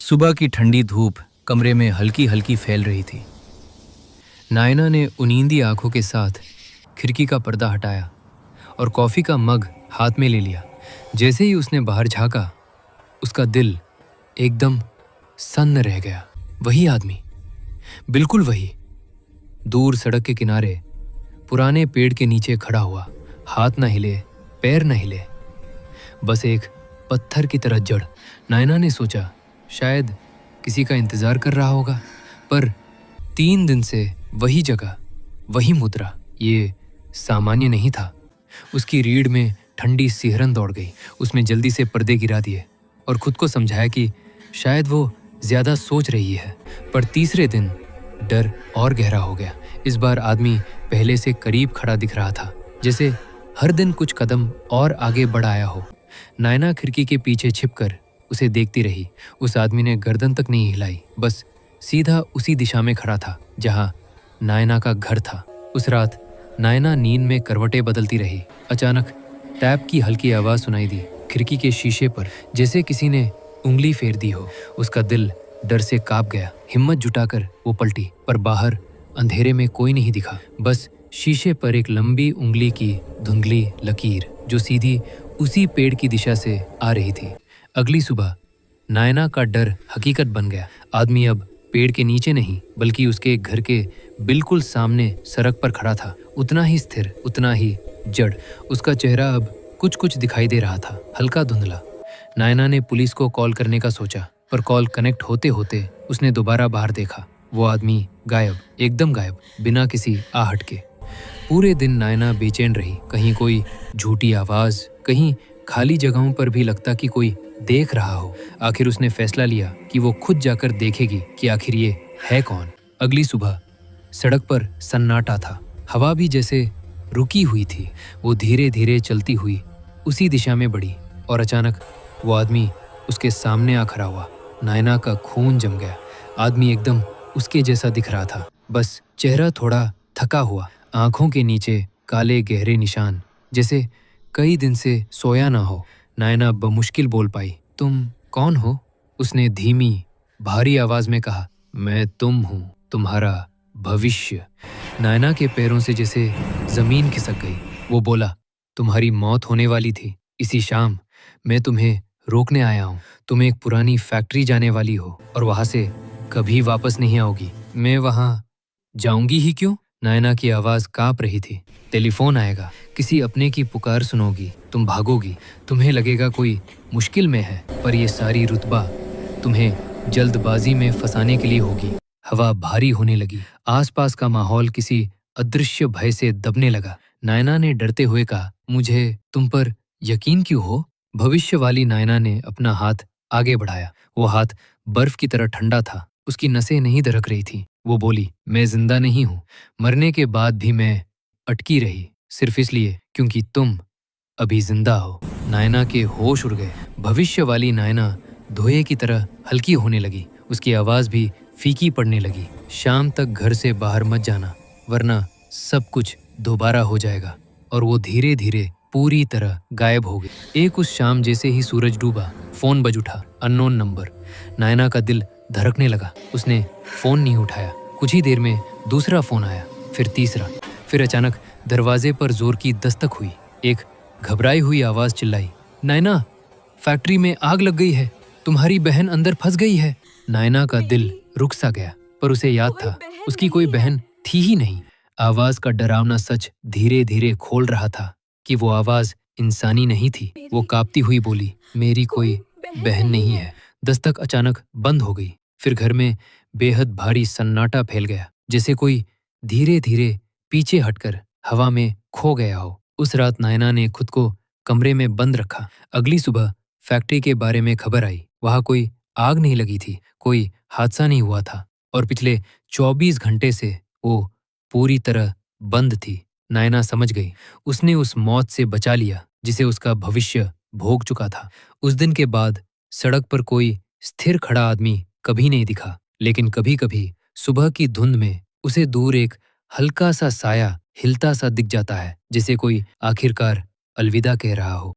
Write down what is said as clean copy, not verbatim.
सुबह की ठंडी धूप कमरे में हल्की हल्की फैल रही थी। नायना ने उनींदी आंखों के साथ खिड़की का पर्दा हटाया और कॉफ़ी का मग हाथ में ले लिया। जैसे ही उसने बाहर झांका, उसका दिल एकदम सन्न रह गया। वही आदमी, बिल्कुल वही, दूर सड़क के किनारे पुराने पेड़ के नीचे खड़ा हुआ, हाथ न हिले, पैर न हिले, बस एक पत्थर की तरह जड़। नायना ने सोचा शायद किसी का इंतजार कर रहा होगा, पर 3 दिन से वही जगह, वही मुद्रा, ये सामान्य नहीं था। उसकी रीढ़ में ठंडी सिहरन दौड़ गई। उसने जल्दी से पर्दे गिरा दिए और खुद को समझाया कि शायद वो ज्यादा सोच रही है। पर तीसरे दिन डर और गहरा हो गया। इस बार आदमी पहले से करीब खड़ा दिख रहा था, जैसे हर दिन कुछ कदम और आगे बढ़ आया हो। नायना खिड़की के पीछे छिपकर उसे देखती रही। उस आदमी ने गर्दन तक नहीं हिलाई, बस सीधा उसी दिशा में खड़ा था जहां नायना का घर था। उस रात नायना नींद में करवटें बदलती रही। अचानक टैप की हल्की आवाज सुनाई दी खिड़की के शीशे पर, जैसे किसी ने उंगली फेर दी हो। उसका दिल डर से कांप गया। हिम्मत जुटाकर वो पलटी, पर बाहर अंधेरे में कोई नहीं दिखा, बस शीशे पर एक लंबी उंगली की धुंधली लकीर जो सीधी उसी पेड़ की दिशा से आ रही थी। अगली सुबह नायना का डर हकीकत बन गया। आदमी अब पेड़ के नीचे नहीं, बल्कि उसके घर के बिल्कुल सामने सड़क पर खड़ा था, उतना ही स्थिर, उतना ही जड़। उसका चेहरा अब कुछ कुछ दिखाई दे रहा था, हल्का धुंधला। नायना ने पुलिस को कॉल करने का सोचा, पर कॉल कनेक्ट होते होते उसने दोबारा बाहर देखा। वो आदमी गायब, एकदम गायब, बिना किसी आहट के। पूरे दिन नायना बेचैन रही। कहीं कोई झूठी आवाज, कहीं खाली जगहों पर भी लगता कि कोई देख रहा हो। आखिर उसने फैसला लिया कि वो खुद जाकर देखेगी कि आखिर ये है कौन। अगली सुबह सड़क पर सन्नाटा था, हवा भी जैसे रुकी हुई थी। वो धीरे धीरे चलती हुई उसी दिशा में बढ़ी और अचानक वो आदमी उसके सामने आ खड़ा हुआ। नायना का खून जम गया। आदमी एकदम उसके जैसा दिख रहा था, बस चेहरा थोड़ा थका हुआ, आंखों के नीचे काले गहरे निशान, जैसे कई दिन से सोया ना हो। नायना बमुश्किल बोल पाई, तुम कौन हो? उसने धीमी भारी आवाज में कहा, मैं तुम हूँ, तुम्हारा भविष्य। नायना के पैरों से जैसे जमीन खिसक गई। वो बोला, तुम्हारी मौत होने वाली थी इसी शाम। मैं तुम्हें रोकने आया हूँ। तुम एक पुरानी फैक्ट्री जाने वाली हो और वहां से कभी वापस नहीं आओगी। मैं वहां जाऊंगी ही क्यों? नायना की आवाज कांप रही थी। टेलीफोन आएगा, किसी अपने की पुकार सुनोगी, तुम भागोगी। तुम्हें लगेगा कोई मुश्किल में है, पर यह सारी रुतबा तुम्हें जल्दबाजी में फंसाने के लिए होगी। हवा भारी होने लगी। आसपास का माहौल किसी अदृश्य भय से दबने लगा। नायना ने डरते हुए कहा, मुझे तुम पर यकीन क्यों हो? भविष्य वाली नायना ने अपना हाथ आगे बढ़ाया। वो हाथ बर्फ की तरह ठंडा था, उसकी नसें नहीं दरक रही थी। वो बोली, मैं जिंदा नहीं हूँ। मरने के बाद भी मैं अटकी रही, सिर्फ इसलिए क्योंकि तुम अभी जिंदा हो। नायना के होश उड़ गए। भविष्य वाली नायना धुएं की तरह हल्की होने लगी। उसकी आवाज भी फीकी पड़ने लगी। शाम तक घर से बाहर मत जाना, वरना सब कुछ दोबारा हो जाएगा। और वो धीरे धीरे पूरी तरह गायब हो गई। एक उस शाम जैसे ही सूरज डूबा, फोन बज उठा, अननोन नंबर। नायना का दिल धड़कने लगा। उसने फोन नहीं उठाया। कुछ ही देर में दूसरा फोन आया, फिर तीसरा। फिर अचानक दरवाजे पर जोर की दस्तक हुई। एक घबराई हुई आवाज चिल्लाई, नायना, फैक्ट्री में आग लग गई है, तुम्हारी बहन अंदर फंस गई है। नायना का दिल रुक सा गया, पर उसे याद था उसकी कोई बहन थी ही नहीं। आवाज का डरावना सच धीरे धीरे खोल रहा था कि वो आवाज इंसानी नहीं थी। वो कांपती हुई बोली, मेरी कोई बहन नहीं है। दस्तक अचानक बंद हो गई। फिर घर में बेहद भारी सन्नाटा फैल गया, जैसे कोई धीरे धीरे पीछे हटकर हवा में खो गया हो। उस रात नायना ने खुद को कमरे में बंद रखा। अगली सुबह फैक्ट्री के बारे में खबर आई। वहां कोई आग नहीं लगी थी, कोई हादसा नहीं हुआ था, और पिछले 24 घंटे से वो पूरी तरह बंद थी। नायना समझ गई, उसने उस मौत से बचा लिया जिसे उसका भविष्य भोग चुका था। उस दिन के बाद सड़क पर कोई स्थिर खड़ा आदमी कभी नहीं दिखा, लेकिन कभी कभी सुबह की धुंध में उसे दूर एक हल्का सा साया हिलता सा दिख जाता है, जिसे कोई आखिरकार अलविदा कह रहा हो।